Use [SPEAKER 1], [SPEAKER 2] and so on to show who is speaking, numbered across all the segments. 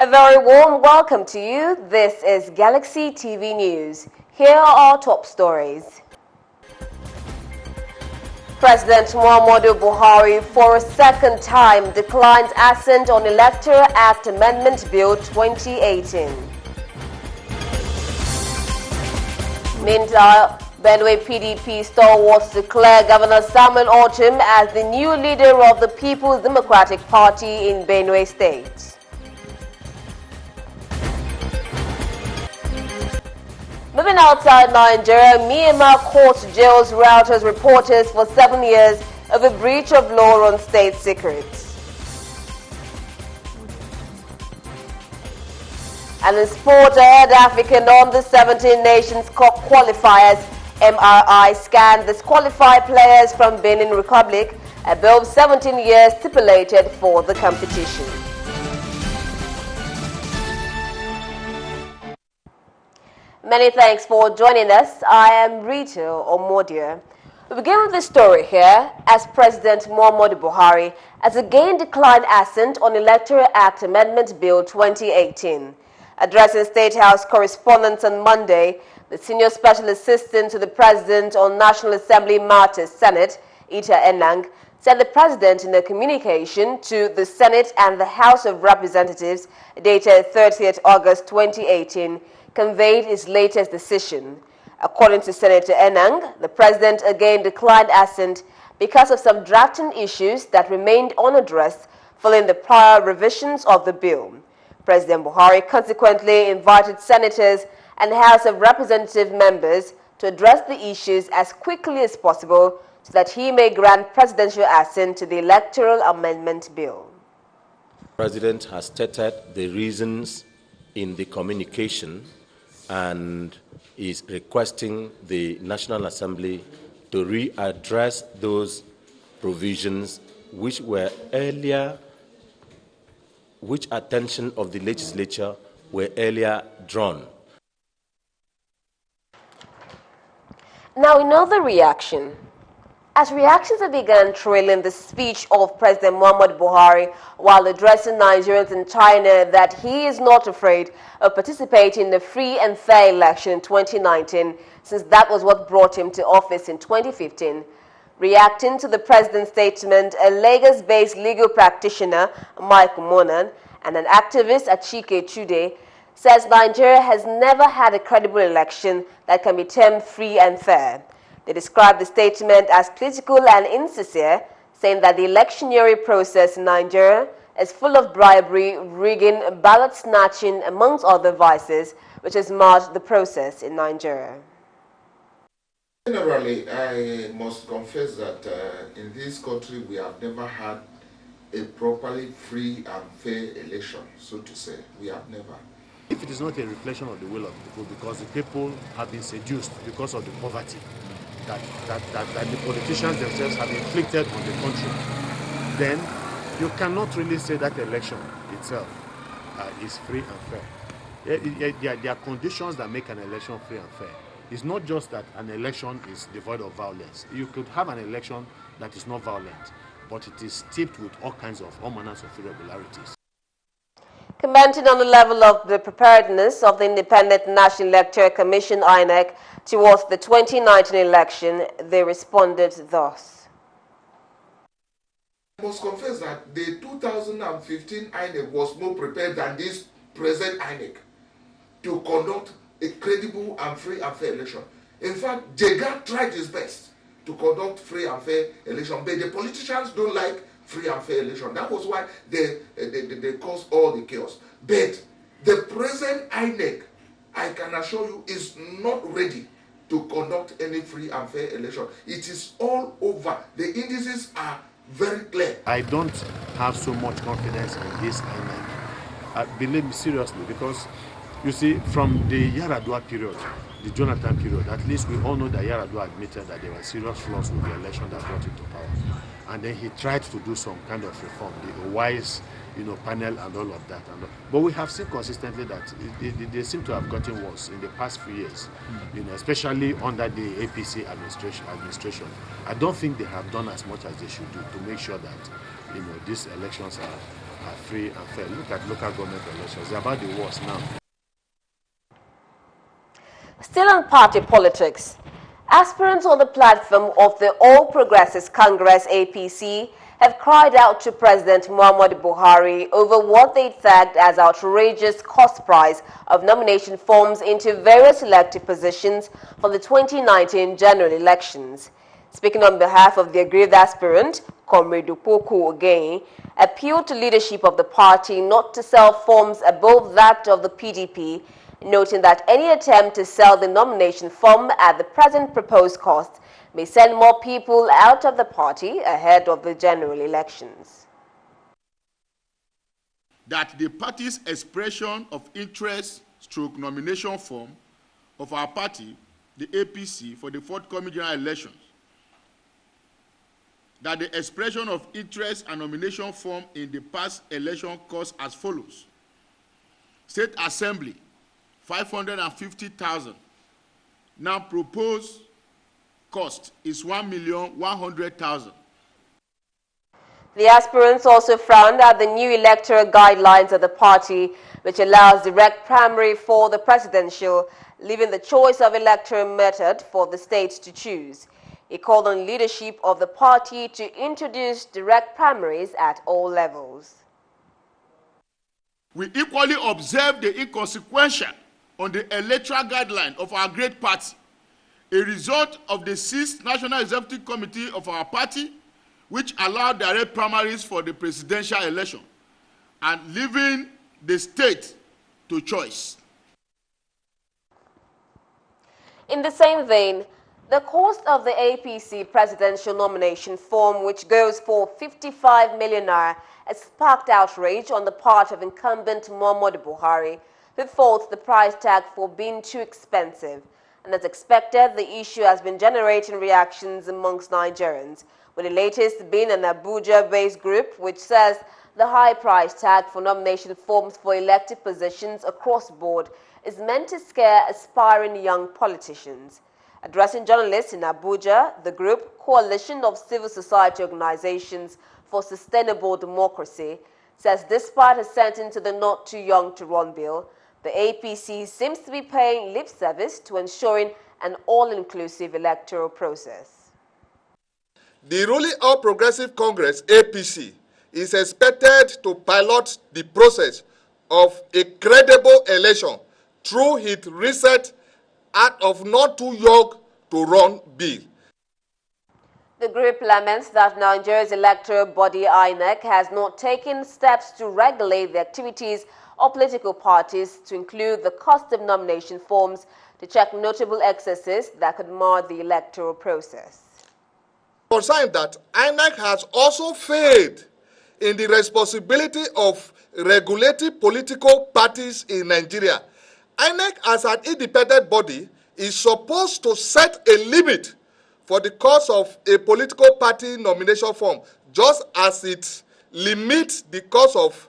[SPEAKER 1] A very warm welcome to you. This is Galaxy TV News. Here are our top stories. President Muhammadu Buhari for a second time declines assent on Electoral Act Amendment Bill 2018. Meanwhile, Benue PDP stalwarts declare Governor Samuel Ortom as the new leader of the People's Democratic Party in Benue State. Moving outside Nigeria, Myanmar court jails Reuters reporters for 7 years over breach of law on state secrets. And in sport, ahead African on the 17 Nations Cup qualifiers, MRI scanned disqualified players from Benin Republic above 17 years stipulated for the competition. Many thanks for joining us. I am Rita Omodia. We begin with the story here as President Muhammadu Buhari has again declined assent on Electoral Act Amendment Bill 2018. Addressing State House correspondents on Monday, the Senior Special Assistant to the President on National Assembly Matters Senate, Ita Enang, said the President in a communication to the Senate and the House of Representatives dated 30th August 2018 conveyed his latest decision. According to Senator Enang, the President again declined assent because of some drafting issues that remained unaddressed following the prior revisions of the bill. President Buhari consequently invited senators and House of Representative members to address the issues as quickly as possible so that he may grant presidential assent to the Electoral Amendment Bill.
[SPEAKER 2] The President has stated the reasons in the communication and is requesting the National Assembly to readdress those provisions which were earlier, which attention of the legislature were earlier drawn.
[SPEAKER 1] Now we know the reaction. As reactions have begun trailing the speech of President Muhammadu Buhari while addressing Nigerians in China that he is not afraid of participating in a free and fair election in 2019, since that was what brought him to office in 2015. Reacting to the president's statement, a Lagos-based legal practitioner, Mike Monan, and an activist, Achike Chude, says Nigeria has never had a credible election that can be termed free and fair. They described the statement as political and insincere, saying that the electioneering process in Nigeria is full of bribery, rigging, ballot snatching, amongst other vices, which has marred the process in Nigeria.
[SPEAKER 3] Generally, I must confess that in this country we have never had a properly free and fair election, so to say. We have never.
[SPEAKER 4] If it is not a reflection of the will of the people, because the people have been seduced because of the poverty that the politicians themselves have inflicted on the country, then you cannot really say that the election itself is free and fair. There are conditions that make an election free and fair. It's not just that an election is devoid of violence. You could have an election that is not violent, but it is steeped with all manners of irregularities.
[SPEAKER 1] Commenting on the level of the preparedness of the Independent National Electoral Commission, INEC, towards the 2019 election, they responded thus.
[SPEAKER 3] I must confess that the 2015 INEC was more prepared than this present INEC to conduct a credible and free and fair election. In fact, Jega tried his best to conduct free and fair election, but the politicians don't like free and fair election. That was why they caused all the chaos. But the present INEC, I can assure you, is not ready to conduct any free and fair election. It is all over. The indices are very clear.
[SPEAKER 4] I don't have so much confidence in this INEC. Believe me seriously, because you see, from the Yaradua period, the Jonathan period, at least we all know that Yaradua admitted that there were serious flaws with the election that brought him to power. And then he tried to do some kind of reform, the wise panel and all of that. But we have seen consistently that they seem to have gotten worse in the past few years, especially under the APC administration. I don't think they have done as much as they should do to make sure that these elections are free and fair. Look at local government elections; they're about the worst now.
[SPEAKER 1] Still on party politics, aspirants on the platform of the All Progressives Congress APC have cried out to President Muhammadu Buhari over what they tagged as outrageous cost price of nomination forms into various elective positions for the 2019 general elections. Speaking on behalf of the aggrieved aspirant, Comrade Opoku again appealed to leadership of the party not to sell forms above that of the PDP, noting that any attempt to sell the nomination form at the present proposed cost may send more people out of the party ahead of the general elections.
[SPEAKER 5] That the party's expression of interest / nomination form of our party, the APC, for the forthcoming general elections, that the expression of interest and nomination form in the past election cost as follows: State Assembly, 550,000. Now proposed cost is 1,100,000.
[SPEAKER 1] The aspirants also frowned at the new electoral guidelines of the party, which allows direct primary for the presidential, leaving the choice of electoral method for the states to choose. He called on leadership of the party to introduce direct primaries at all levels.
[SPEAKER 5] We equally observe the inconsequential on the electoral guideline of our great party, a result of the 6th National Executive Committee of our party, which allowed direct primaries for the presidential election and leaving the state to choice.
[SPEAKER 1] In the same vein, the cost of the APC presidential nomination form, which goes for 55 million naira, has sparked outrage on the part of incumbent Muhammadu Buhari, who faults the price tag for being too expensive. And as expected, the issue has been generating reactions amongst Nigerians, with the latest being an Abuja-based group which says the high price tag for nomination forms for elected positions across board is meant to scare aspiring young politicians. Addressing journalists in Abuja, the group, Coalition of Civil Society Organizations for Sustainable Democracy, says despite assenting to the Not Too Young to Run bill, the APC seems to be paying lip service to ensuring an all-inclusive electoral process.
[SPEAKER 3] The ruling All Progressive Congress, APC, is expected to pilot the process of a credible election through its recent Act of Not Too Young to Run bill.
[SPEAKER 1] The group laments that Nigeria's electoral body INEC has not taken steps to regulate the activities of political parties, to include the cost of nomination forms, to check notable excesses that could mar the electoral process.
[SPEAKER 3] Concerned that INEC has also failed in the responsibility of regulating political parties in Nigeria. INEC, as an independent body, is supposed to set a limit for the cost of a political party nomination form, just as it limits the cost of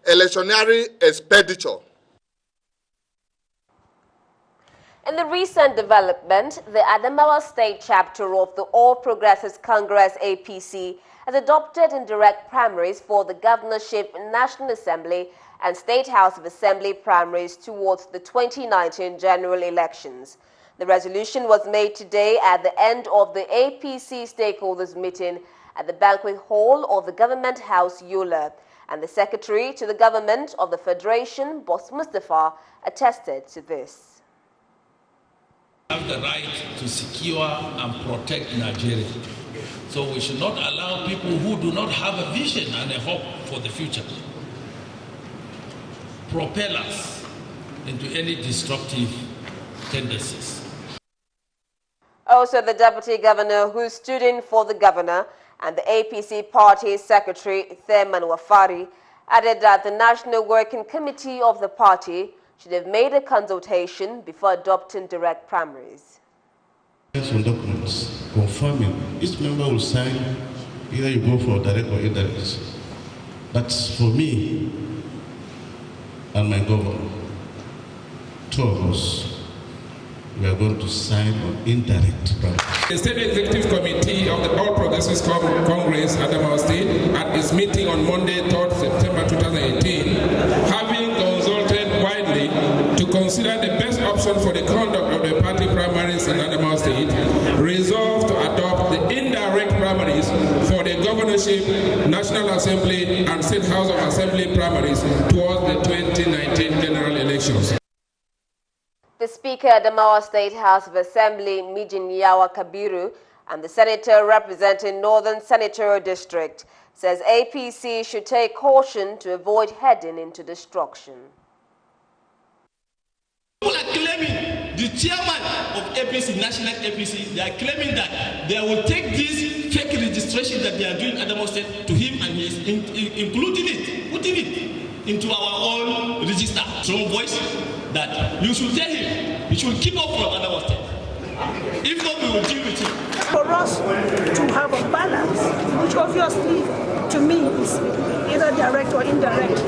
[SPEAKER 3] electioneering expenditure.
[SPEAKER 1] In the recent development, the Adamawa State chapter of the All Progressives Congress APC has adopted indirect primaries for the governorship, National Assembly and State House of Assembly primaries towards the 2019 general elections. The resolution was made today at the end of the APC stakeholders meeting at the banquet hall of the Government House, Yola, and the Secretary to the Government of the Federation, Boss Mustafa, attested to this.
[SPEAKER 6] We have the right to secure and protect Nigeria. So we should not allow people who do not have a vision and a hope for the future propel us into any destructive tendencies.
[SPEAKER 1] Also, the Deputy Governor who stood in for the Governor and the APC Party Secretary, Theman Wafari, added that the National Working Committee of the party should have made a consultation before adopting direct primaries.
[SPEAKER 7] Some documents confirming each member will sign, either you go for direct or indirect. But for me and my governor, two of us, we are going to sign on indirect primary.
[SPEAKER 8] The State Executive Committee of the All Progressives Congress, Adamawa State, at its meeting on Monday, 3rd September 2018, having consulted widely to consider the best option for the conduct of the party primaries in Adamawa State, resolved to adopt the indirect primaries for the governorship, National Assembly, and State House of Assembly primaries towards the 2019 general elections.
[SPEAKER 1] The Speaker at the Adamawa State House of Assembly, Mijinyawa Kabiru, and the Senator representing Northern Senatorial District, says APC should take caution to avoid heading into destruction.
[SPEAKER 9] People are claiming, the chairman of APC, National APC, they are claiming that they will take this fake registration that they are doing at Adamawa State to him, and he is including it, putting it into our own register. Strong voice that you should tell him, he should keep up from Adamawa State. If not, we will deal with him.
[SPEAKER 10] For us to have a balance, which obviously to me is either direct or indirect.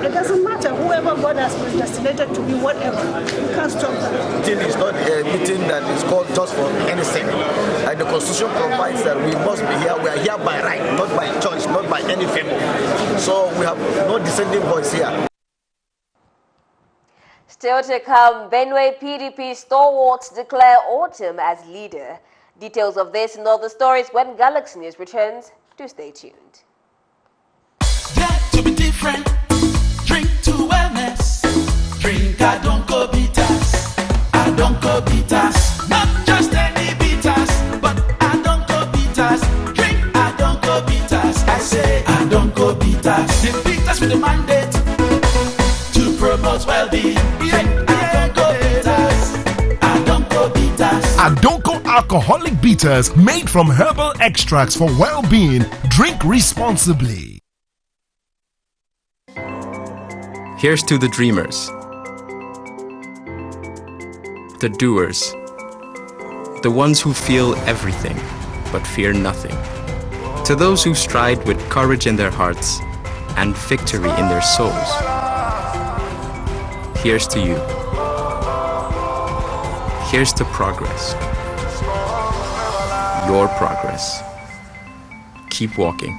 [SPEAKER 10] It doesn't matter, whoever God has predestinated to be whatever, you can't stop that.
[SPEAKER 11] Meeting is not a meeting that is called just for anything. Like the Constitution provides that we must be here, we are here by right, not by choice, not by any favor. So we have no dissenting voice here.
[SPEAKER 1] Still to come, Benue PDP stalwarts declare Autumn as leader. Details of this and other stories when Galaxy News returns. Do stay tuned.
[SPEAKER 12] Dare to be different, drink to wellness. Drink Adonko bitters, Adonko bitters. Not just any bitters, but Adonko bitters. Drink Adonko bitters. I say Adonko bitters. The bitters with the mandate to promote well-being.
[SPEAKER 13] Adonko alcoholic bitters made from herbal extracts for well-being. Drink responsibly.
[SPEAKER 14] Here's to the dreamers, the doers, the ones who feel everything but fear nothing. To those who stride with courage in their hearts and victory in their souls. Here's to you. Here's to progress. Your progress. Keep walking.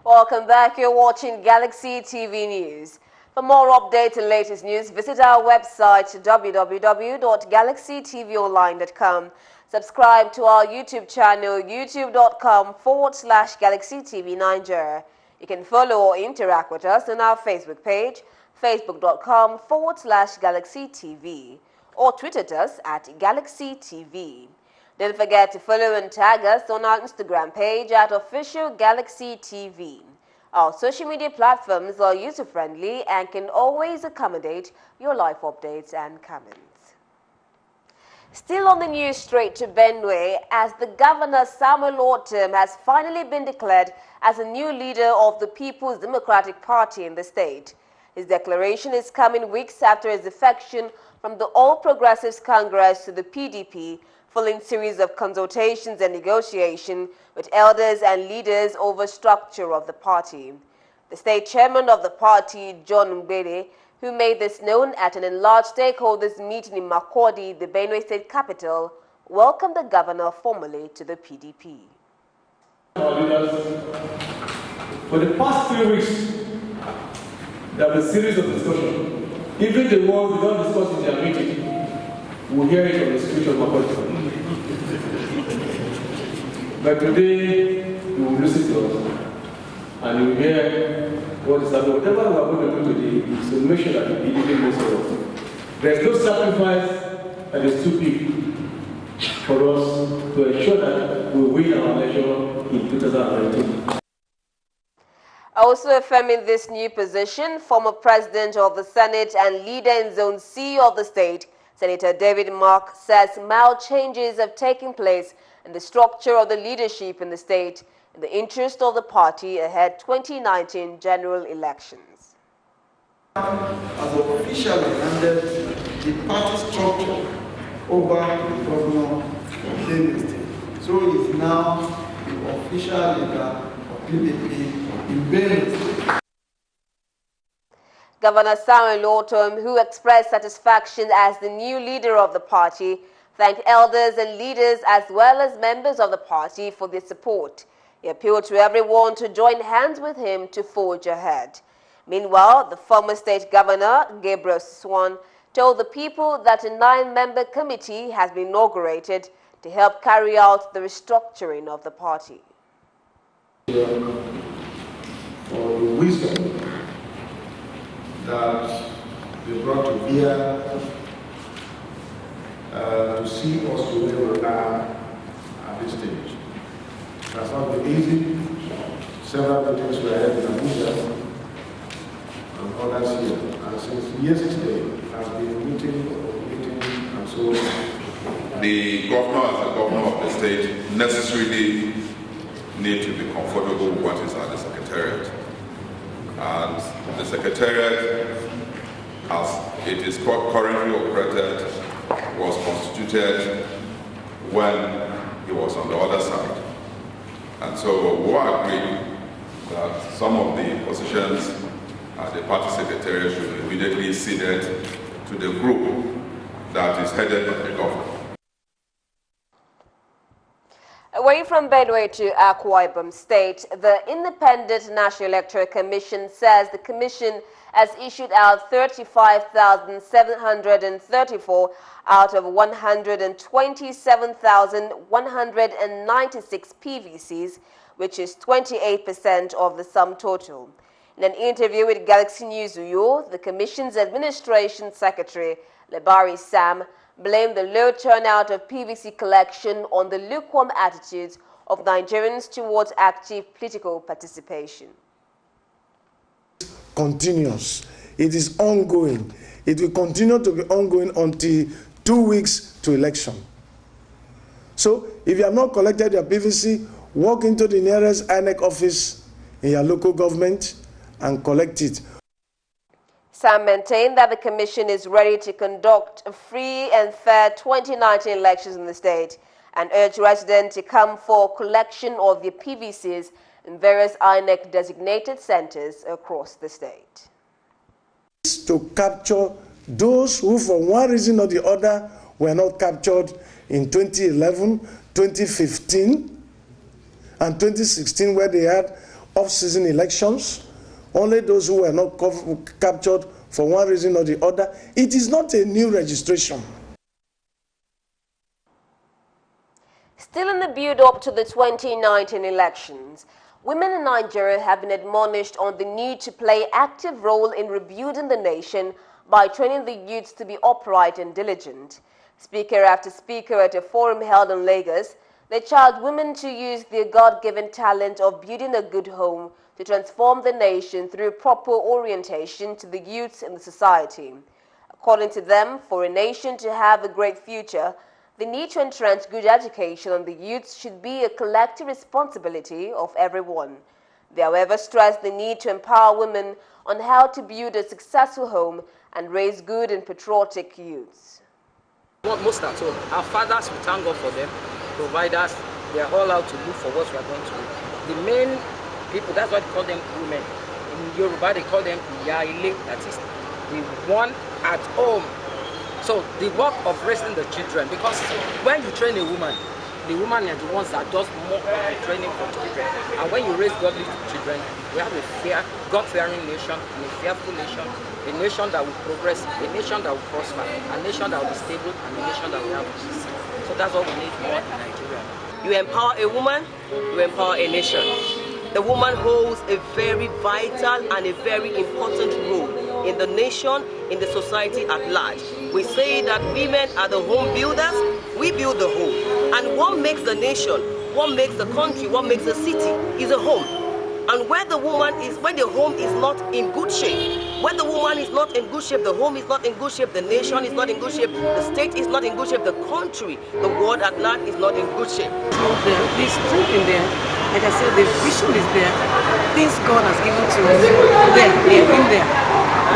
[SPEAKER 1] Welcome back. You're watching Galaxy TV News. For more updates and latest news, visit our website www.galaxytvonline.com. Subscribe to our YouTube channel, youtube.com/GalaxyTV Nigeria. You can follow or interact with us on our Facebook page, facebook.com/GalaxyTV, or tweet at us at GalaxyTV. Don't forget to follow and tag us on our Instagram page at Official Galaxy TV. Our social media platforms are user-friendly and can always accommodate your live updates and comments. Still on the news, straight to Benue, as the Governor Samuel Autumn has finally been declared as a new leader of the People's Democratic Party in the state. His declaration is coming weeks after his defection from the All Progressives Congress to the PDP following series of consultations and negotiation with elders and leaders over structure of the party. The state chairman of the party, John Mbede, who made this known at an enlarged stakeholders meeting in Makurdi, the Benue state capital, welcomed the governor formally to the PDP.
[SPEAKER 15] Our leaders, for the past 3 weeks, there have been a series of discussions. Even the ones they don't discuss in their meeting, we hear it on the street of Makurdi. But today, you will listen to us, and you will hear what is happening. Whatever we are going to do today is to make sure that the PDP moves forward. There is no sacrifice that is too big for us to ensure that we win our election in 2019.
[SPEAKER 1] Also affirming this new position, former President of the Senate and leader in Zone C of the state, Senator David Mark, says mild changes have taken place in the structure of the leadership in the state in the interest of the party ahead 2019 general elections.
[SPEAKER 16] Has officially handed the party structure over to the governor of Benue State. So he is now the official leader of PDP in Benue State.
[SPEAKER 1] Governor Samuel Ortom, who expressed satisfaction as the new leader of the party, thanked elders and leaders as well as members of the party for their support. He appealed to everyone to join hands with him to forge ahead. Meanwhile, the former state governor, Gabriel Swan, told the people that a 9-member committee has been inaugurated to help carry out the restructuring of the party.
[SPEAKER 16] For the wisdom that they brought to bear to see us to where we are at this stage. It has not been easy. Several meetings were held in Abuja and others here. And since yesterday, I've been meeting and so on.
[SPEAKER 17] The governor, as the governor of the state, necessarily need to be comfortable with what is at the secretariat. And the secretariat, as it is currently operated, was constituted when he was on the other side. And so we agree that some of the positions at the party secretariat should be immediately ceded to the group that is headed by the governor.
[SPEAKER 1] Away from Benue to Akwa Ibom State, the Independent National Electoral Commission says the commission has issued out 35,734 out of 127,196 PVCs, which is 28% of the sum total. In an interview with Galaxy News Uyo, the Commission's Administration Secretary, Lebari Sam, blamed the low turnout of PVC collection on the lukewarm attitudes of Nigerians towards active political participation.
[SPEAKER 18] Continuous. It is ongoing. It will continue to be ongoing until 2 weeks to election. So, if you have not collected your PVC, walk into the nearest INEC office in your local government and collect it.
[SPEAKER 1] Sam maintained that the Commission is ready to conduct a free and fair 2019 elections in the state and urged residents to come for collection of their PVCs in various INEC designated centers across the state.
[SPEAKER 18] To capture those who, for one reason or the other, were not captured in 2011, 2015, and 2016, where they had off-season elections. Only those who were not captured for one reason or the other. It is not a new registration.
[SPEAKER 1] Still in the build-up to the 2019 elections, women in Nigeria have been admonished on the need to play an active role in rebuilding the nation by training the youths to be upright and diligent. Speaker after speaker at a forum held in Lagos, they charged women to use their God-given talent of building a good home to transform the nation through proper orientation to the youths in the society. According to them, for a nation to have a great future, the need to entrench good education on the youths should be a collective responsibility of everyone. They, however, stressed the need to empower women on how to build a successful home and raise good and patriotic youths.
[SPEAKER 19] Most at all. Our fathers, we thank God for them. Providers, they are all out to look for what we are going to do. The main people, that's why they call them women. In Yoruba, they call them Yaile, that is the one at home. So the work of raising the children, because when you train a woman, the women are the ones that does more of the training for children. And when you raise godly children, we have a God-fearing nation, and a fearful nation, a nation that will progress, a nation that will prosper, a nation that will be stable, and a nation that will have peace. So that's what we need more in Nigeria.
[SPEAKER 20] You empower a woman, you empower a nation. The woman holds a very vital and a very important role in the nation, in the society at large. We say that women are the home builders, we build the home. And what makes the nation, what makes the country, what makes the city is a home. And where the home is not in good shape, when the woman is not in good shape, the home is not in good shape, the nation is not in good shape, the state is not in good shape, the country, the world at large is not in good shape.
[SPEAKER 21] So the strength in there, like I said, the vision is there. Things God has given to us, they're in there.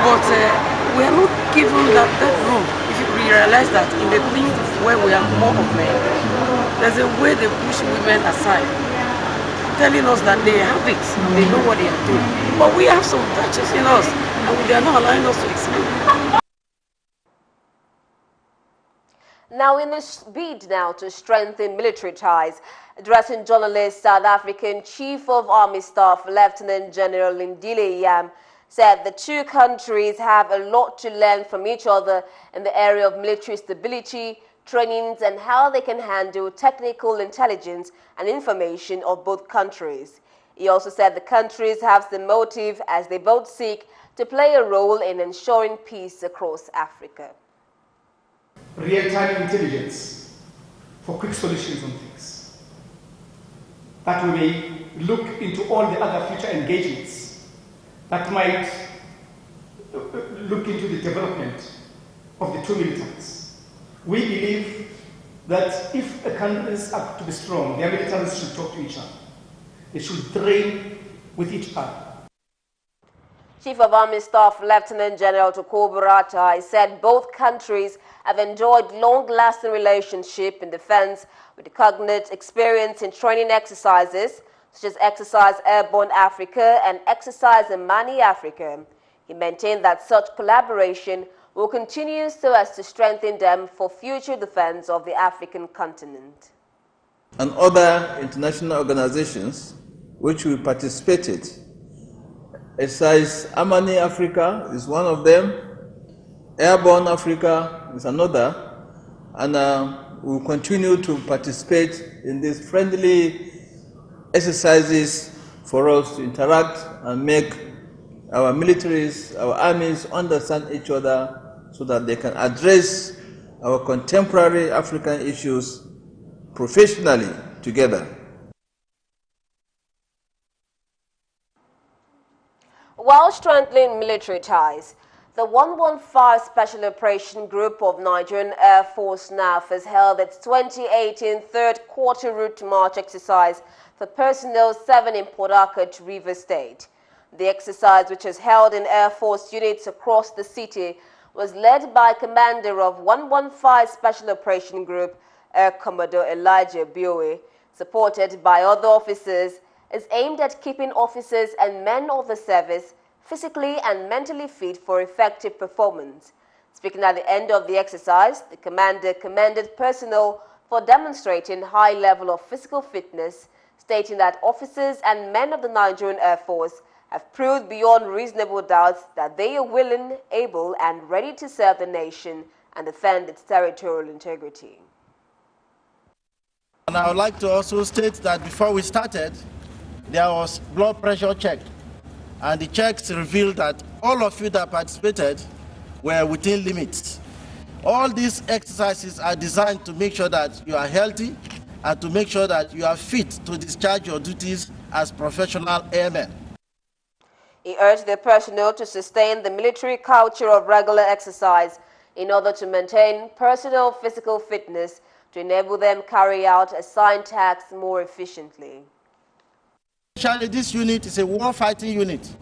[SPEAKER 21] But we are not given that room. If you realize that in the things where we have more of men, there's a way they push women aside, telling us that they have it, they know what they are doing. But we have some virtues in us, and they are not allowing us to explain.
[SPEAKER 1] Now, in this bid now to strengthen military ties, addressing journalists, South African Chief of Army Staff Lieutenant General Lindile Yam said the two countries have a lot to learn from each other in the area of military stability, trainings, and how they can handle technical intelligence and information of both countries. He also said the countries have the motive as they both seek to play a role in ensuring peace across Africa.
[SPEAKER 22] Real-time intelligence for quick solutions on things. That we may look into all the other future engagements that might look into the development of the two militaries. We believe that if a countries are to be strong, their militaries should talk to each other. They should train with each other.
[SPEAKER 1] Chief of Army Staff Lieutenant General Tukur Buratai said both countries have enjoyed long-lasting relationship in defense with the cognate experience in training exercises such as Exercise Airborne Africa and Exercise Amani Africa. He maintained that such collaboration will continue so as to strengthen them for future defense of the African continent.
[SPEAKER 23] And other international organizations which we participated, Exercise Amani Africa is one of them, Airborne Africa is another, and we will continue to participate in these friendly exercises for us to interact and make our militaries, our armies understand each other so that they can address our contemporary African issues professionally together.
[SPEAKER 1] While strengthening military ties, the 115 Special Operation Group of Nigerian Air Force NAF has held its 2018 third quarter route march exercise for Personnel 7 in Port Harcourt, Rivers State. The exercise, which is held in Air Force units across the city, was led by Commander of 115 Special Operation Group, Air Commodore Elijah Bioe, supported by other officers, is aimed at keeping officers and men of the service physically and mentally fit for effective performance. Speaking at the end of the exercise, the commander commended personnel for demonstrating high level of physical fitness, stating that officers and men of the Nigerian Air Force have proved beyond reasonable doubt that they are willing, able, and ready to serve the nation and defend its territorial integrity.
[SPEAKER 24] And I would like to also state that before we started, there was blood pressure check, and the checks revealed that all of you that participated were within limits. All these exercises are designed to make sure that you are healthy and to make sure that you are fit to discharge your duties as professional airmen.
[SPEAKER 1] He urged the personnel to sustain the military culture of regular exercise in order to maintain personal physical fitness to enable them carry out assigned tasks more efficiently.
[SPEAKER 24] Actually, this unit is a war-fighting unit,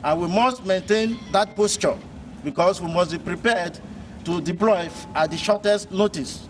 [SPEAKER 24] and we must maintain that posture because we must be prepared to deploy at the shortest notice.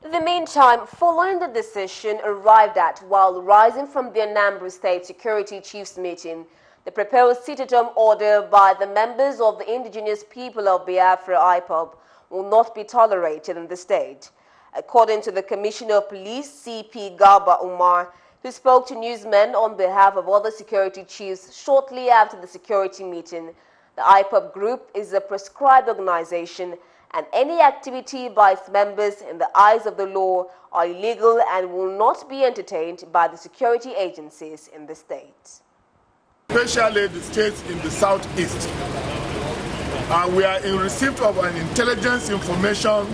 [SPEAKER 1] In the meantime, following the decision arrived at while rising from the Anambra State Security Chiefs meeting, the proposed sit-at-home order by the members of the indigenous people of Biafra IPOB will not be tolerated in the state. According to the Commissioner of Police, CP Garba Umar, who spoke to newsmen on behalf of other security chiefs shortly after the security meeting, the IPOB group is a prescribed organization and any activity by its members in the eyes of the law are illegal and will not be entertained by the security agencies in the state.
[SPEAKER 2] Especially the states in the southeast. We are in receipt of an intelligence information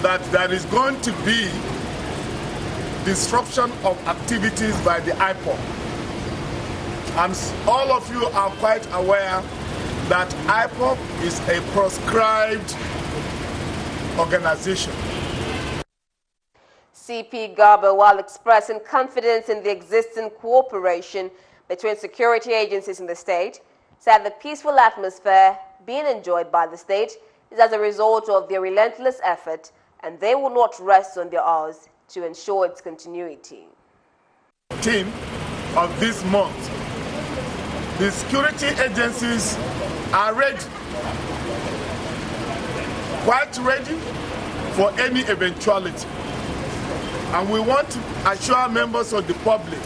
[SPEAKER 2] that there is going to be disruption of activities by the IPOB. And all of you are quite aware that IPOB is a proscribed organization.
[SPEAKER 1] CP Garba, while expressing confidence in the existing cooperation between security agencies in the state, said the peaceful atmosphere being enjoyed by the state is as a result of their relentless effort, and they will not rest on their oars to ensure its continuity.
[SPEAKER 2] 10th of this month, the security agencies are ready, quite ready for any eventuality. And we want to assure members of the public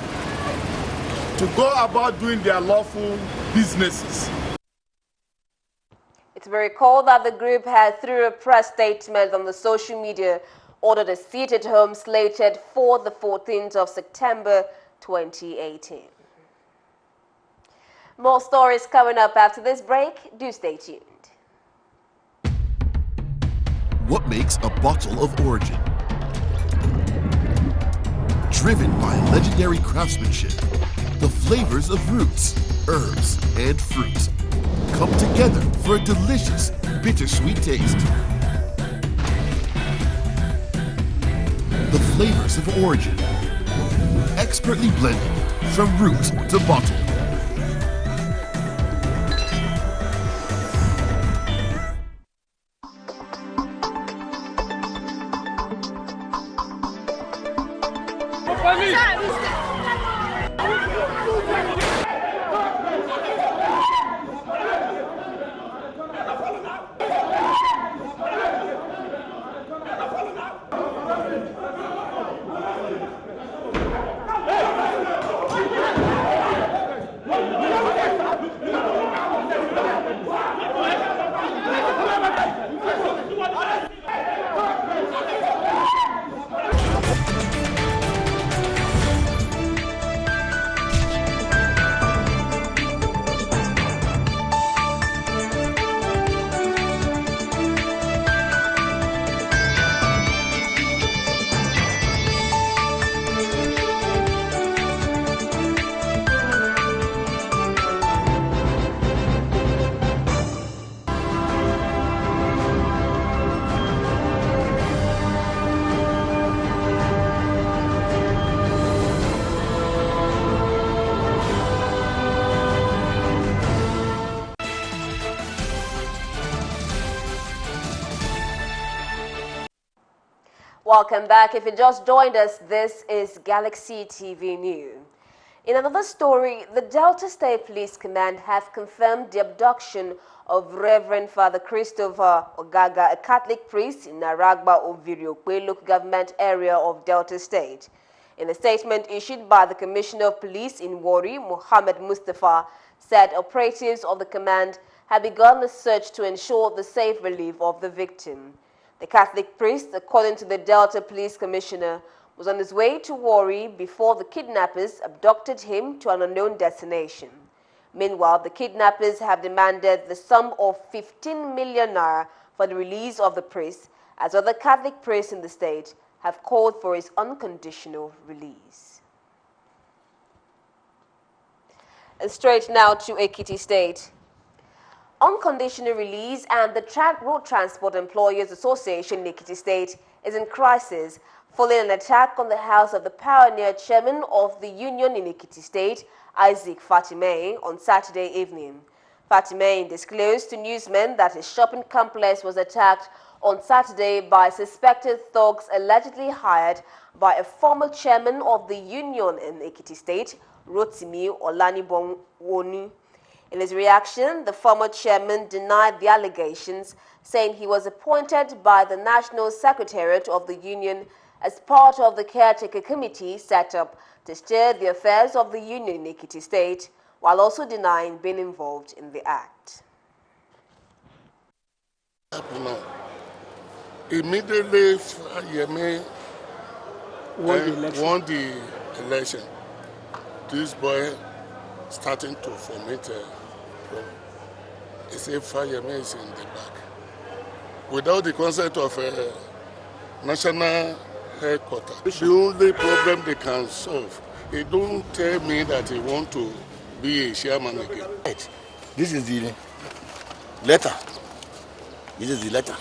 [SPEAKER 2] to go about doing their lawful businesses.
[SPEAKER 1] It's very recalled that the group had, through a press statement on the social media, ordered a sit-at-home slated for the 14th of September 2018. More stories coming up after this break. Do stay tuned.
[SPEAKER 13] What makes a bottle of origin? Driven by legendary craftsmanship, the flavors of roots, herbs, and fruit come together for a delicious, bittersweet taste. The flavors of origin, expertly blended from root to bottle.
[SPEAKER 1] Welcome back. If you just joined us, this is Galaxy TV News. In another story, the Delta State Police Command have confirmed the abduction of Reverend Father Christopher Ogaga, a Catholic priest in Naragba Oviriokwe local government area of Delta State. In a statement issued by the Commissioner of Police in Warri, Mohammed Mustafa, said operatives of the command have begun a search to ensure the safe relief of the victim. The Catholic priest, according to the Delta Police Commissioner, was on his way to Warri before the kidnappers abducted him to an unknown destination. Meanwhile, the kidnappers have demanded the sum of 15 million naira for the release of the priest, as other Catholic priests in the state have called for his unconditional release. And straight now to Ekiti State. Unconditional release and the Road Transport Employers Association in Ekiti State is in crisis following an attack on the house of the pioneer chairman of the union in Ekiti State, Isaac Fatime, on Saturday evening. Fatimane disclosed to newsmen that his shopping complex was attacked on Saturday by suspected thugs allegedly hired by a former chairman of the union in Ekiti State, Rotimi Olanibonwonu. In his reaction, the former chairman denied the allegations, saying he was appointed by the National Secretariat of the union as part of the caretaker committee set up to steer the affairs of the union in Ekiti State, while also denying being involved in the act.
[SPEAKER 2] Immediately, Yemi won the election. This boy starting to foment a problem. He said Yemi is in the back. Without the consent of a national headquarters, the only problem they can solve, he don't tell me that he want to be a chairman again.
[SPEAKER 11] This is the letter. This is the letter.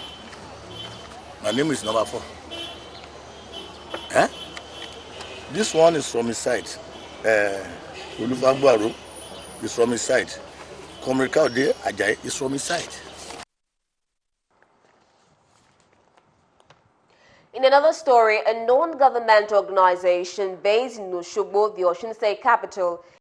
[SPEAKER 11] My name is number 4. This one is from his side. Olufagbaro is from his side. Komrikaude Ajayi is from his side.
[SPEAKER 1] In another story, a non-governmental organization based in Osogbo, the Osun State capital,